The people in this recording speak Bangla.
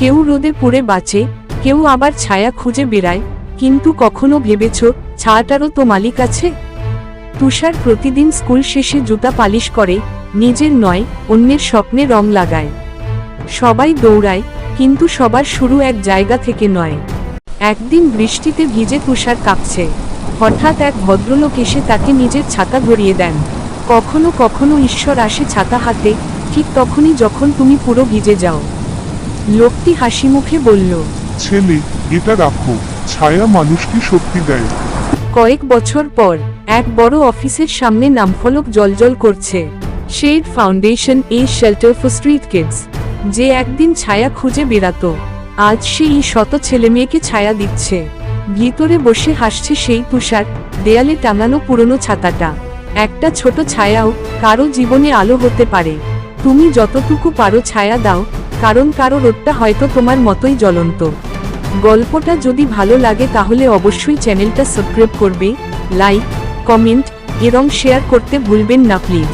কেউ রোদে পুড়ে বাঁচে, কেউ আবার ছায়া খুঁজে বেড়ায়, কিন্তু কখনো ভেবেছ ছায়াটারও তো মালিক আছে? তুষার প্রতিদিন স্কুল শেষে জুতা পালিশ করে, নিজের নয় অন্যের স্বপ্নে রং লাগায়। সবাই দৌড়ায়, কিন্তু সবার শুরু এক জায়গা থেকে নয়। একদিন বৃষ্টিতে ভিজে তুষার কাঁপছে। হঠাৎ এক ভদ্রলোক এসে তাকে নিজের ছাতা ধরিয়ে দেন। কখনো কখনো ঈশ্বর আসে ছাতা হাতে, ঠিক তখনই যখন তুমি পুরো ভিজে যাও। লোকটি হাসিমুখে বলল, ছেলে, এটা রাখো, ছায়া মানুষকে শক্তি দেয়। কয়েক বছর পর এক বড় অফিসের সামনে নামফলক জ্বলজ্বল করছে, Shade Foundation a shelter for street kids. যে একদিন ছায়া খুঁজে বেড়াতো, আজ সেই শত ছেলেমেয়েকে ছায়া দিচ্ছে। ভিতরে বসে হাসছে সেই তুষার, দেয়ালে টাঙানো পুরনো ছাতাটা। একটা ছোট ছায়াও কারো জীবনে আলো হতে পারে। তুমি যতটুকু পারো ছায়া দাও, কারণ কারো রোদটা হয়তো তোমার মতোই জ্বলন্ত। গল্পটা যদি ভালো লাগে তাহলে অবশ্যই চ্যানেলটা সাবস্ক্রাইব করবে, লাইক, কমেন্ট এবং শেয়ার করতে ভুলবেন না প্লিজ।